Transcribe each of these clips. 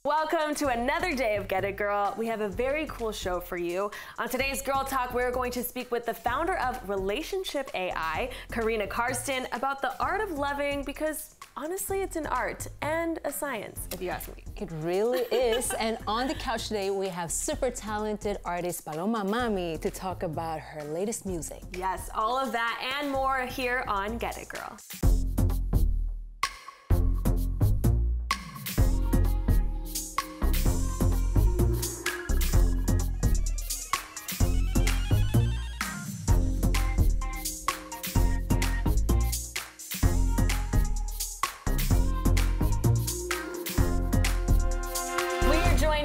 Welcome to another day of Get It Girl. We have a very cool show for you. On today's Girl Talk, we're going to speak with the founder of Relationship AI, Karina Karsten, about the art of loving, because honestly, it's an art and a science, if you ask me. It really is. And on the couch today, we have super talented artist Paloma Mami to talk about her latest music. Yes, all of that and more here on Get It Girl.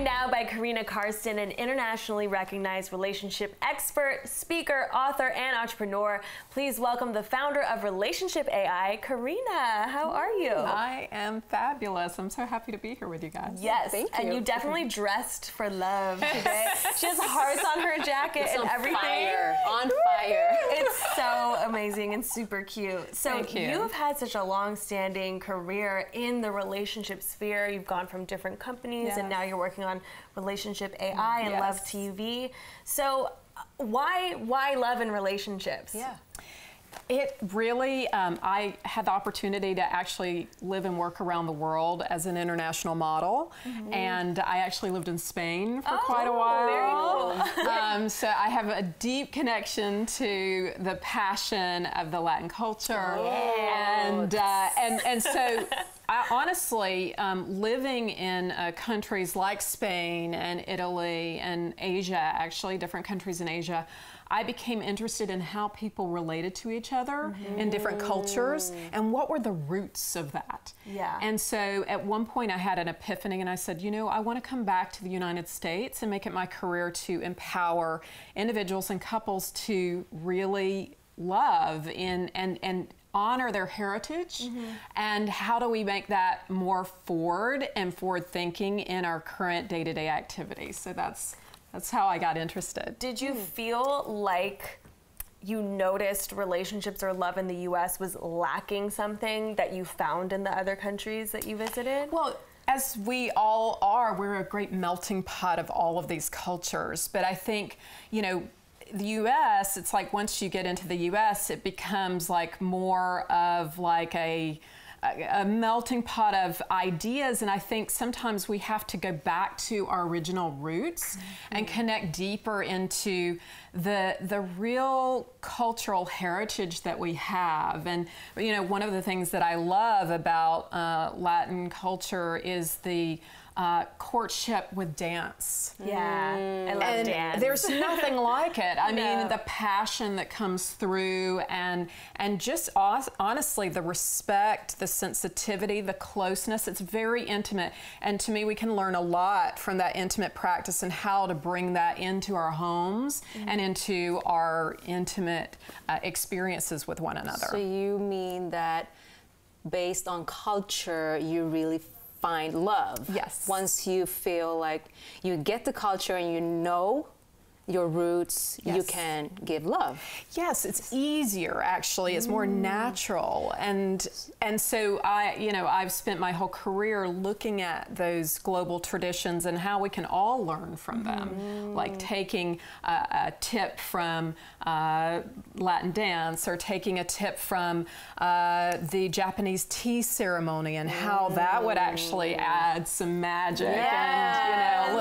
Now by Karina Karsten, an internationally recognized relationship expert, speaker, author, and entrepreneur. Please welcome the founder of Relationship AI, Karina. How are you? I am fabulous. I'm so happy to be here with you guys. Yes, thank you. And you definitely dressed for love today. She has hearts on her jacket and everything. On fire. It's so amazing and super cute. So Thank you. You've had such a long-standing career in the relationship sphere. You've gone from different companies and now you're working on Relationship AI and Love TV. So why love and relationships? Yeah. It really, I had the opportunity to actually live and work around the world as an international model. And I actually lived in Spain for quite a while. Very cool. So I have a deep connection to the passion of the Latin culture. And so I honestly, living in countries like Spain and Italy and Asia, actually different countries in Asia, I became interested in how people related to each other in different cultures and what were the roots of that. Yeah. And so at one point I had an epiphany and I said, you know, I want to come back to the United States and make it my career to empower individuals and couples to really love and honor their heritage, and how do we make that more forward and forward thinking in our current day-to-day activities. So that's how I got interested. Did you feel like you noticed relationships or love in the U.S. was lacking something that you found in the other countries that you visited? Well, as we all are, we're a great melting pot of all of these cultures. But I think, you know, the U.S., it's like once you get into the U.S., it becomes like more of like a melting pot of ideas, and I think sometimes we have to go back to our original roots and connect deeper into the real cultural heritage that we have. And you know, one of the things that I love about Latin culture is the courtship with dance. Yeah, I love dance. There's nothing like it. I mean, the passion that comes through, and just honestly, the respect, the sensitivity, the closeness. It's very intimate, and to me, we can learn a lot from that intimate practice and how to bring that into our homes and into our intimate experiences with one another. So you mean that based on culture, you really find love? Yes. Once you feel like you get the culture and you know your roots, you can give love. Yes, it's easier actually. It's more natural, and so I've spent my whole career looking at those global traditions and how we can all learn from them, like taking a tip from Latin dance, or taking a tip from the Japanese tea ceremony, and how that would actually add some magic and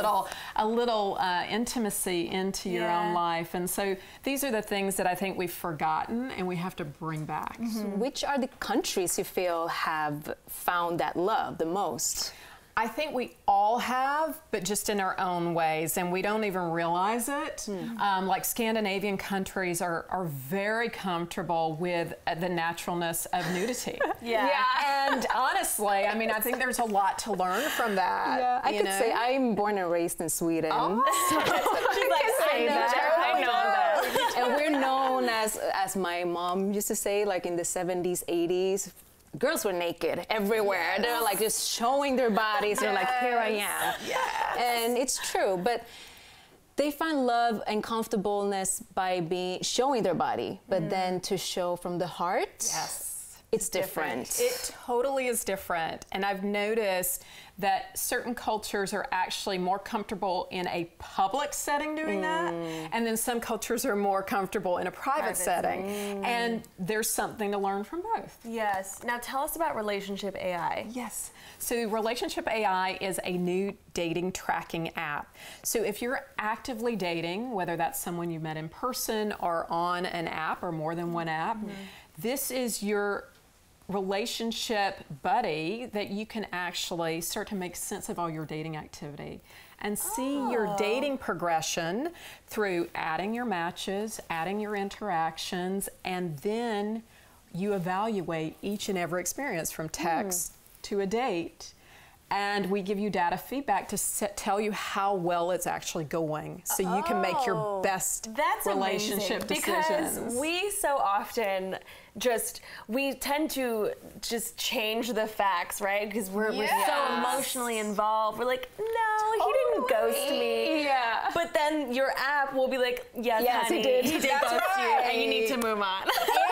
a little intimacy into your own life. And so these are the things that I think we've forgotten and we have to bring back. Which are the countries you feel have found that love the most? I think we all have, but just in our own ways, and we don't even realize it. Like Scandinavian countries are very comfortable with the naturalness of nudity. And honestly, I mean, I think there's a lot to learn from that. Yeah, I could say I'm born and raised in Sweden. She's like, I know that. And we're known as my mom used to say, like in the 70s, 80s, girls were naked everywhere. They're like just showing their bodies. They're like, here I am. And it's true, but they find love and comfortableness by showing their body, but then to show from the heart. it's different. It totally is different. And I've noticed that certain cultures are actually more comfortable in a public setting doing that, and then some cultures are more comfortable in a private setting. And there's something to learn from both. Yes. Now tell us about Relationship AI. Yes. So Relationship AI is a new dating tracking app. So if you're actively dating, whether that's someone you met in person or on an app or more than one app, this is your relationship buddy that you can actually start to make sense of all your dating activity and see your dating progression through adding your matches, adding your interactions, and then you evaluate each and every experience from text to a date. And we give you data feedback to tell you how well it's actually going, so you can make your best relationship decisions. Because we so often we tend to just change the facts, right? Because we're so emotionally involved. We're like, no, he didn't ghost me. Yeah. But then your app will be like, yes, honey, he did ghost you, and you need to move on.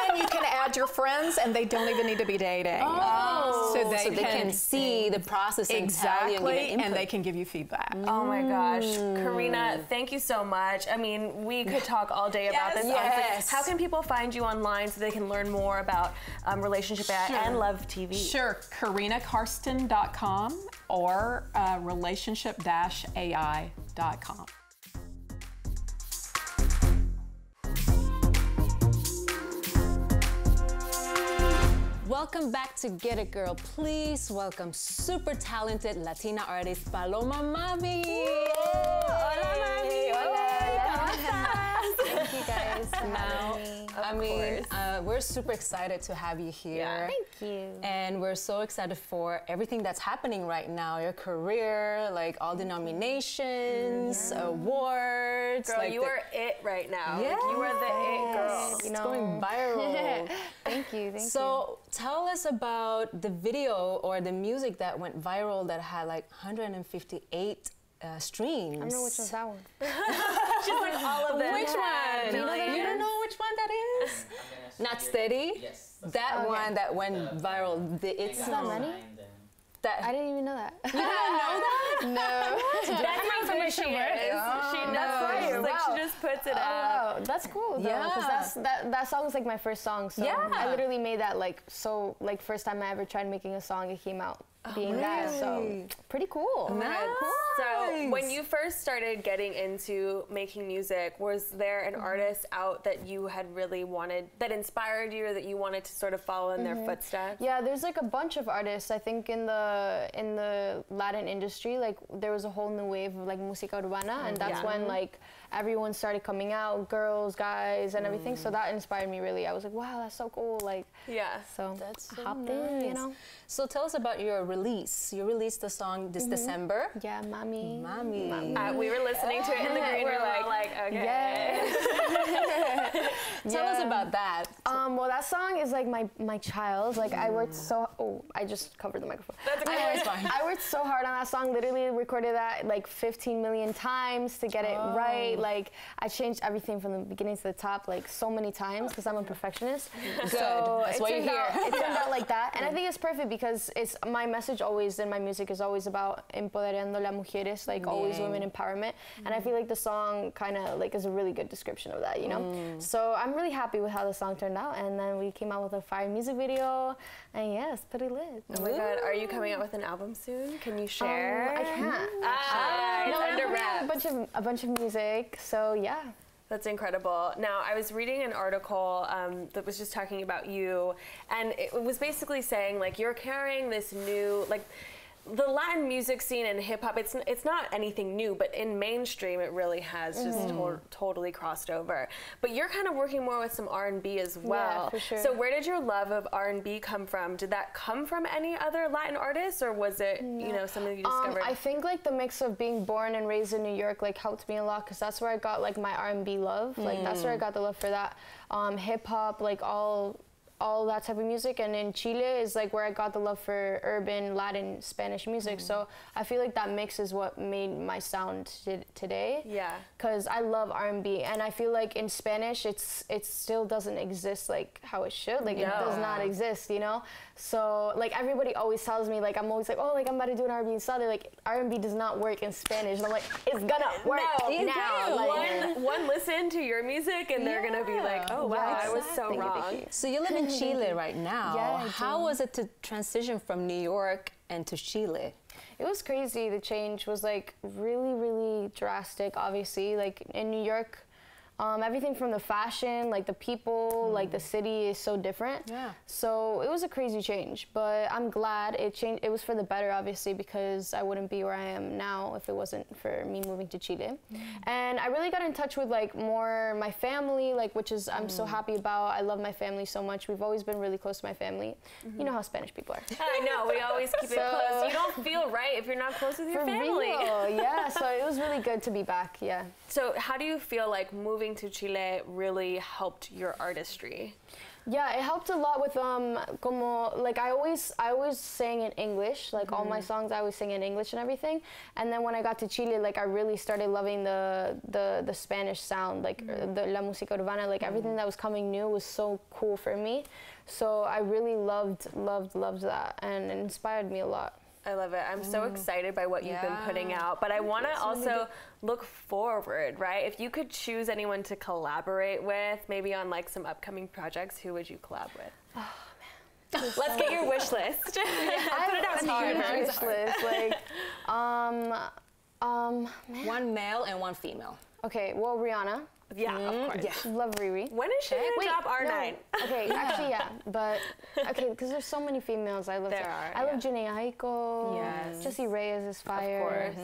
And you can add your friends, and they don't even need to be dating. So they can see the process exactly, and they can give you feedback. Oh my gosh, Karina, thank you so much. I mean, we could talk all day about this. How can people find you online so they can learn more about Relationship AI and Love TV? Sure, KarinaKarsten.com or relationship-ai.com. Welcome back to Get It Girl. Please welcome super talented Latina artist Paloma Mami. Hola, Mami. Hola. Thank you guys for having me. I mean, we're super excited to have you here. Yeah. Thank you. And we're so excited for everything that's happening right now. Your career, like all the nominations, awards. Girl, like you are it right now. Yeah. Like, you are the it girl. It's going viral. Thank you. So tell us about the video or the music that went viral that had like 158 streams. I don't know which one's that one. She's like all of them. Which one? You don't know which one that is? Not Steady? Yes. That one that went viral. It's not money? I didn't even know that. You didn't know that? No. That's how good she is. She knows. Like, she just puts it out. Wow, that's cool though. Because that song was like my first song. So I literally made that like first time I ever tried making a song, it came out being that. So pretty cool. Nice. So when you first started getting into making music, was there an artist out that you had really wanted, that inspired you, or that you wanted to sort of follow in their footsteps? Yeah, there's like a bunch of artists. I think in the Latin industry, like there was a whole new wave of like música urbana, and that's when like everyone started coming out, girls, guys, and everything. So that inspired me really. I was like, wow, that's so cool. Like, so that's so I hopped nice. in, you know. So tell us about your release. You released the song this December. Yeah, Mami. Mami. We were listening to it in the green room, like, okay. Yes. Tell us about that. Well, that song is like my child. Like I worked so. Oh, I just covered the microphone. That's okay. I worked so hard on that song. Literally recorded that like 15 million times to get it right. Like I changed everything from the beginning to the top like so many times because I'm a perfectionist. So That's why you're here. It turned out like that, and I think it's perfect because it's my message always in my music is always about empoderando las mujeres, like always women empowerment. And I feel like the song kind of like is a really good description of that, you know. So I'm really happy with how the song turned out, and then we came out with a fire music video, and yeah, it's pretty lit. Oh my God, are you coming out with an album soon? Can you share? I can't. No, I'm under coming out wraps. with a bunch of music, so yeah. That's incredible. Now, I was reading an article that was just talking about you, and it was basically saying, like, you're carrying this new, like, the Latin music scene and hip hop, it's not anything new, but in mainstream it really has just totally crossed over. But you're kind of working more with some R&B as well. Yeah, for sure. So where did your love of R&B come from? Did that come from any other Latin artists, or was it you know, something you discovered? I think like the mix of being born and raised in New York like helped me a lot, because that's where I got like my R&B love. Like that's where I got the love for that. Hip hop, like all all that type of music, and in Chile is like where I got the love for urban Latin Spanish music. So I feel like that mix is what made my sound today. Yeah. Because I love R&B, and I feel like in Spanish it still doesn't exist like how it should. Like it does not exist, you know. So like everybody always tells me, like I'm always like, oh, like I'm about to do an R&B style. They're like, R&B does not work in Spanish, and I'm like, it's gonna work now. Like, one listen to your music and they're gonna be like, oh wow, I was so wrong. So you live in Chile right now. Yeah, How was it to transition from New York and to Chile? it was crazy. The change was like really, really drastic. Obviously, like in New York, everything from the fashion, like the people, like the city is so different. Yeah. So it was a crazy change, but I'm glad it changed. It was for the better, obviously, because I wouldn't be where I am now if it wasn't for me moving to Chile. And I really got in touch with like more my family, like which is I'm so happy about. I love my family so much. We've always been really close to my family. You know how Spanish people are. I know, we always keep it close. You don't feel right if you're not close with your family. Real, yeah. So it was really good to be back. Yeah. So how do you feel like moving to Chile really helped your artistry? Yeah, it helped a lot with como like I always sang in English, like all my songs I always sing in English and everything. And then when I got to Chile, like I really started loving the Spanish sound, like the la música urbana, like everything that was coming new was so cool for me. So I really loved that, and it inspired me a lot. I love it. I'm so excited by what you've been putting out, but I want to also look forward, right? If you could choose anyone to collaborate with, maybe on like some upcoming projects, who would you collab with? Oh man. Let's get your wish list. Put it out hard. Wish list, like, man. One male and one female. Okay, well, Rihanna. Yeah, of course. Yeah. Love Riri. When is she gonna drop R9? No. Okay, actually, yeah, but okay, because there's so many females I love. I love Janae Aiko. Yes. Jessie Reyes is fire. Of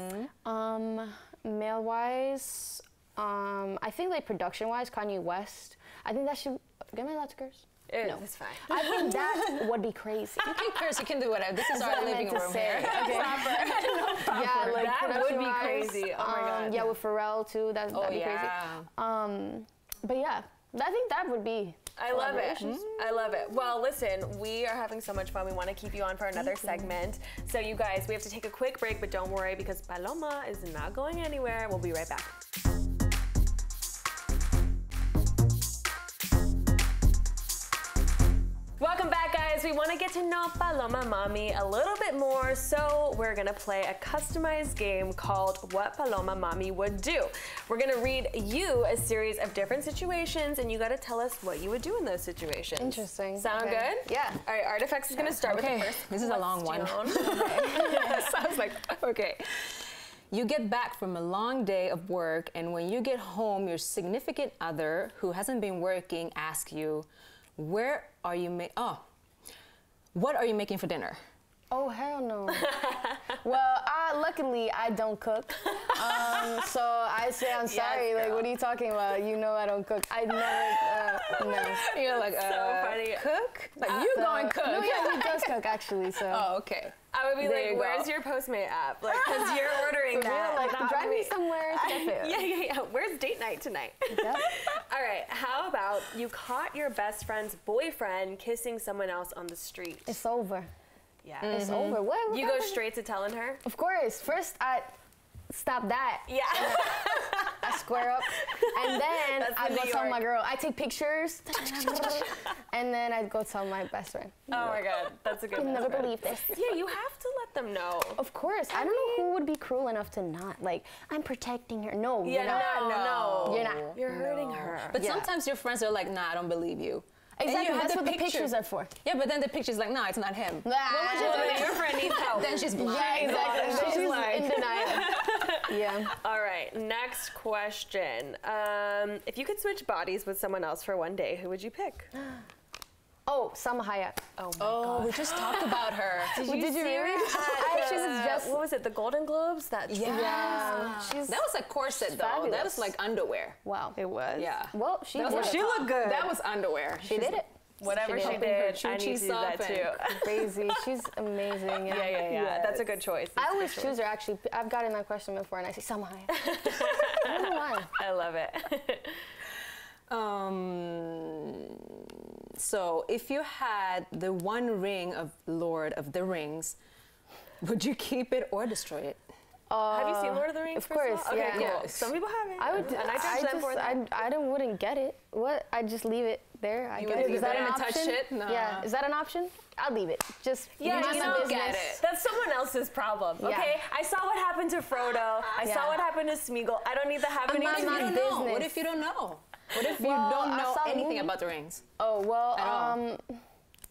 course. Male wise, I think like production wise, Kanye West. I think that should. Am I allowed to curse? No, it's fine. I think that would be crazy. You can curse, you can do whatever. This is our living room here. Okay. Yeah, like that would be production-wise, crazy. Oh my god. Yeah, with Pharrell too. That'd be crazy. But yeah, I think that would be. I love it. I love it. Well, listen, we are having so much fun. We want to keep you on for another segment. So you guys, we have to take a quick break, but don't worry because Paloma is not going anywhere. We'll be right back. Welcome back, guys. We want to get to know Paloma Mami a little bit more, so we're going to play a customized game called What Paloma Mami Would Do. We're going to read you a series of different situations, and you got to tell us what you would do in those situations. Interesting. Sound good? Yeah. All right, Artifacts is going to start with the first. This is a long one. Yes, I was like, Okay. You get back from a long day of work, and when you get home, your significant other who hasn't been working asks you, what are you making for dinner? Oh, hell no. Well, luckily I don't cook. So I say, I'm sorry, like, what are you talking about? You know I don't cook. I never, no. You're like, so funny. Cook? Like, you going cook? No, yeah, he does cook, actually, so. Oh, okay. I would be There like, you where's go. your Postmate app? Like, because you're ordering that. Like, not drive me somewhere to get food. Yeah. Where's date night tonight? Yep. All right, how about you caught your best friend's boyfriend kissing someone else on the street? It's over. Yeah. It's over. What? You go straight to telling her? Of course. First, I stop that. Yeah. I square up, and then That's I the go New tell York. my girl. I take pictures, and then I go tell my best friend. Oh my God, that's a good You'll best never friend. believe this. Yeah, you have to let them know. Of course. I don't know who would be cruel enough to not, like, I'm protecting her. No, Yeah, you're not. no. You're not. You're hurting her. But Yeah. sometimes your friends are like, nah, I don't believe you. Exactly, have that's the what the picture. pictures are for. Yeah, but then the picture's like, nah, it's not him. Your friend needs help. Then she's blind. Yeah, exactly. She's She's like- in denial. Yeah. All right, next question. If you could switch bodies with someone else for one day, who would you pick? Oh, Salma Hayek. Oh my Oh, we just talked about her. Did Did you really? She She was was just. what was it? The Golden Globes? That Yeah. She's. That was a corset, though. fabulous. That was like underwear. Wow. it was. Yeah. Well, she That did was it. she looked good. That was underwear. She did it. Whatever she Open her did, I need to choo-choo do that up too. Crazy. She's amazing. Yeah. Yes. That's a good choice. I always choose her, actually. I've gotten that question before, and I say Salma Hayek. I don't know why. I love it. So if you had the one ring of Lord of the Rings, would you keep it or destroy it? Have you seen Lord of the Rings? Of course, Okay, yeah. cool. Some people haven't. I would. And I wouldn't get it. What? I'd just leave it there. I guess. Is that an option? Touch it? No. Yeah. Is that an option? I'll leave it. Just yeah, mind you my don't business. get it. That's someone else's problem. Yeah. Okay, I saw what happened to Frodo. I saw what happened to Smeagol. I don't need that happening Mind to my you. business. What if you don't know? What if you Well, don't I know saw the anything movie. about the rings? Oh well. At all.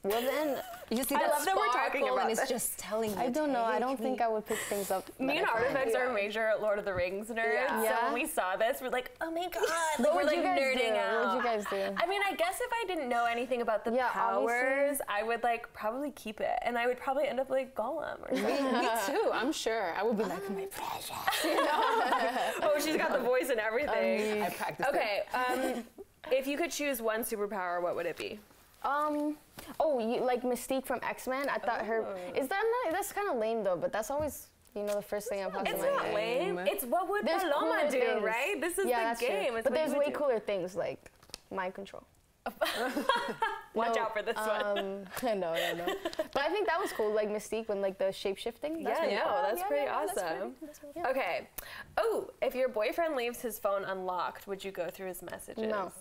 Well then, You just see I that love that we're talking sparkle about and it's this. just telling you. I don't know. I take don't think me. I would pick things up. Me and Artifacts are major Lord of the Rings nerds. So Yeah. when we saw this, we're like, oh my god, like, What we're would like you guys nerding do? out. What would you guys do? I mean, I guess if I didn't know anything about the Yeah, powers, I would like probably keep it, and I would probably end up like Gollum or something. Me too, I'm sure. I would be like, my precious. You know? Oh, she's got the voice and everything. I practiced it. Okay, if you could choose one superpower, what would it be? Like Mystique from X-Men. I thought her. Is that not? That's kind of lame though. But that's always, the first thing that pops in It's my not head. lame. It's what would There's Paloma cooler do, things. right? This is that's the game. true. It's But what there's you would way do. cooler things like mind control. Watch out for this one. No. But I think that was cool, like Mystique when like the shape shifting. That's pretty Yeah, awesome. Okay. Oh, if your boyfriend leaves his phone unlocked, would you go through his messages? No.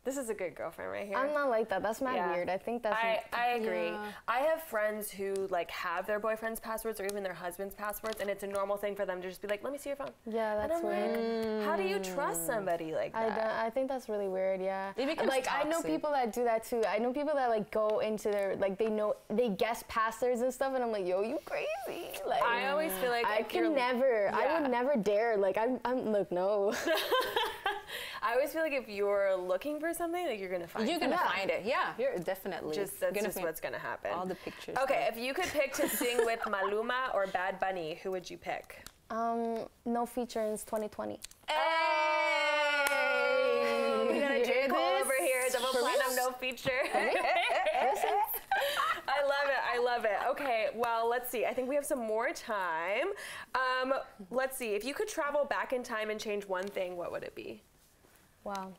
This is a good girlfriend right here. I'm not like that. That's mad Yeah. weird. I think that's. I agree. Yeah. I have friends who like have their boyfriend's passwords or even their husband's passwords, and it's a normal thing for them to just be like, "Let me see your phone." Yeah, And that's I'm weird. like, how do you trust somebody like that? I think that's really weird. Yeah. It becomes like I know toxic. people that do that too. I know people that like go into their like they guess passwords and stuff, and I'm like, yo, you crazy. Like I always feel like I if you're- can never. I Yeah. would never dare. Like I'm look no. I always feel like if you're looking for something, like you're gonna find You're it. gonna find it. Yeah, you're definitely. That's gonna just find what's gonna happen. all the pictures. Okay, if you could pick to sing with Maluma or Bad Bunny, who would you pick? No featurings 2020. Hey! We got a You J. hear Cole this? over here, double platinum, no feature. I love it. Okay, well, let's see. I think we have some more time. Let's see. If you could travel back in time and change one thing, what would it be? Wow.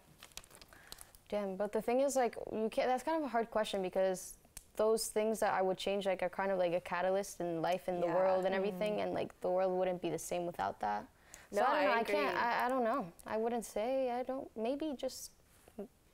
Damn, but the thing is, like, you can't. That's kind of a hard question because those things that I would change, like, are kind of like a catalyst in life and the Yeah. world and everything, and like the world wouldn't be the same without that. So No, I don't know. I I can't. agree. I don't know. I wouldn't say. I don't. Maybe just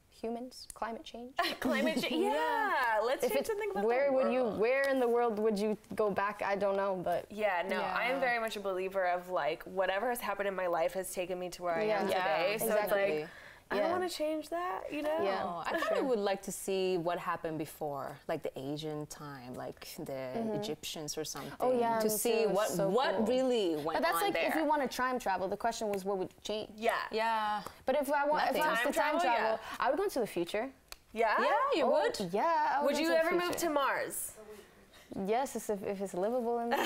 humans, climate change. Climate change. Yeah, let's If change it's something about where the would you? world. Where in the world would you go back? I don't know, but Yeah, no, Yeah. I am very much a believer of like whatever has happened in my life has taken me to where I am Yeah. today. So it's exactly. like I Yeah. don't want to change that, you know? Yeah. Oh, I kind of would like to see what happened before, like the Asian time, like the Egyptians or something. Oh, yeah, to me see too. It's what so what cool. really went but that's on like there. if you want to time travel. The question was, what would you change? Yeah. Yeah. But if I was Nothing. to Time time travel, travel, yeah. I would go into the future. Yeah? Yeah, you would. Yeah. I Would go you into the ever move future. to Mars? Yes, if it's livable in there. All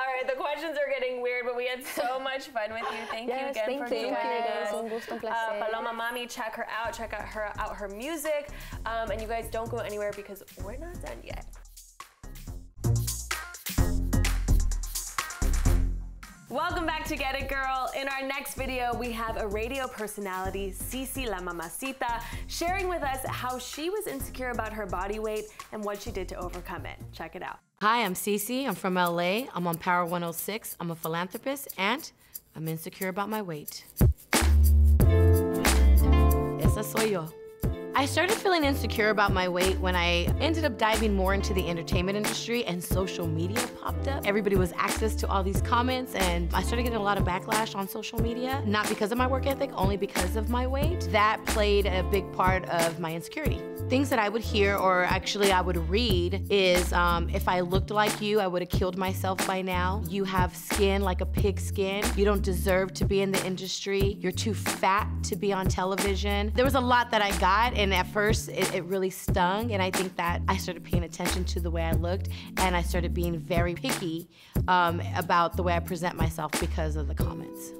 right, the questions are getting weird, but we had so much fun with you. Thank you Yes, again thank for you. joining Guys. us. Un gusto, un placer. Paloma Mami, check her out. Check out her music. And you guys don't go anywhere because we're not done yet. Welcome back to Get It Girl. In our next video, we have a radio personality, Cece La Mamacita, sharing with us how she was insecure about her body weight and what she did to overcome it. Check it out. Hi, I'm Cece. I'm from LA. I'm on Power 106. I'm a philanthropist and I'm insecure about my weight. Esa Soy Yo. I started feeling insecure about my weight when I ended up diving more into the entertainment industry and social media popped up. Everybody was access to all these comments and I started getting a lot of backlash on social media, not because of my work ethic, only because of my weight. That played a big part of my insecurity. Things that I would hear, or actually I would read, is if I looked like you, I would have killed myself by now. You have skin like a pig skin. You don't deserve to be in the industry. You're too fat to be on television. There was a lot that I got, and at first it really stung, and I think that I started paying attention to the way I looked, and I started being very picky about the way I present myself because of the comments.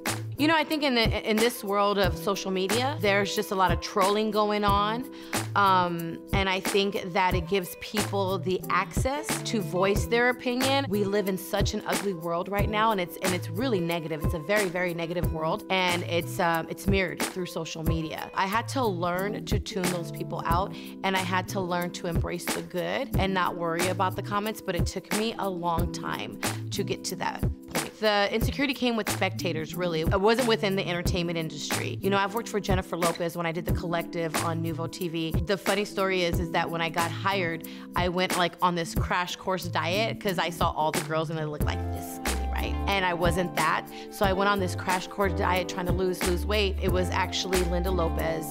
You know, I think in this world of social media, there's just a lot of trolling going on. And I think that it gives people the access to voice their opinion. We live in such an ugly world right now, and it's really negative. It's a very, very negative world, and it's mirrored through social media. I had to learn to tune those people out, and I had to learn to embrace the good and not worry about the comments, but it took me a long time to get to that point. The insecurity came with spectators, really. It wasn't within the entertainment industry. You know, I've worked for Jennifer Lopez when I did The Collective on Nuvo TV. The funny story is that when I got hired, I went like on this crash course diet because I saw all the girls and they looked like this skinny, right? And I wasn't that. So I went on this crash course diet trying to lose weight. It was actually Linda Lopez,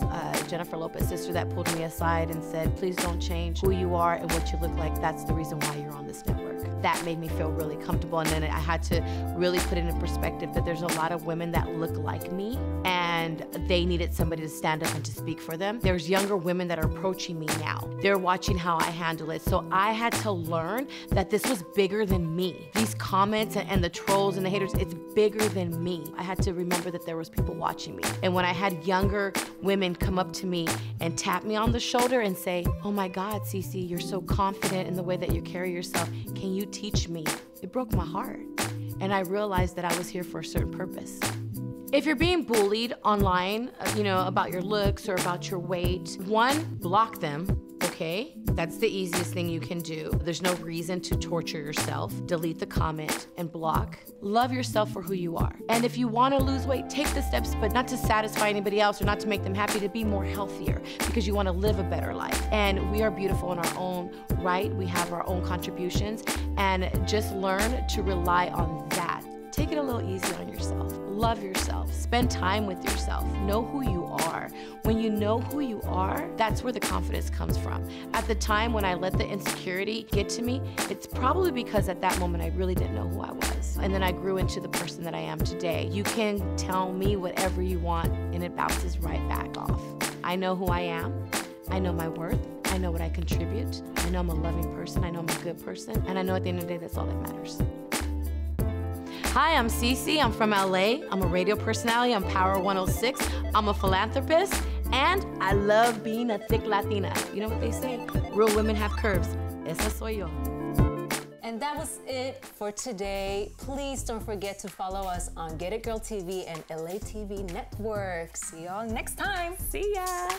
Jennifer Lopez's sister, that pulled me aside and said, please don't change who you are and what you look like. That's the reason why you're on this network. That made me feel really comfortable, and then I had to really put it in perspective that there's a lot of women that look like me and they needed somebody to stand up and to speak for them. There's younger women that are approaching me now. They're watching how I handle it. So I had to learn that this was bigger than me. These comments and the trolls and the haters, it's bigger than me. I had to remember that there was people watching me. And when I had younger women come up to me and tap me on the shoulder and say, oh my God, Cece, you're so confident in the way that you carry yourself. Can you teach me? It broke my heart. And I realized that I was here for a certain purpose. If you're being bullied online, you know, about your looks or about your weight, one, block them, okay? That's the easiest thing you can do. There's no reason to torture yourself. Delete the comment and block. Love yourself for who you are. And if you want to lose weight, take the steps, but not to satisfy anybody else or not to make them happy, to be more healthier because you want to live a better life. And we are beautiful in our own right. We have our own contributions, and just learn to rely on that. Take it a little easy on yourself. Love yourself. Spend time with yourself. Know who you are. When you know who you are, that's where the confidence comes from. At the time when I let the insecurity get to me, it's probably because at that moment I really didn't know who I was. And then I grew into the person that I am today. You can tell me whatever you want and it bounces right back off. I know who I am. I know my worth. I know what I contribute. I know I'm a loving person. I know I'm a good person. And I know at the end of the day, that's all that matters. Hi, I'm Cece. I'm from LA. I'm a radio personality on Power 106. I'm a philanthropist, and I love being a thick Latina. You know what they say? Real women have curves. Esa Soy Yo. And that was it for today. Please don't forget to follow us on Get It Girl TV and LA TV Network. See y'all next time. See ya.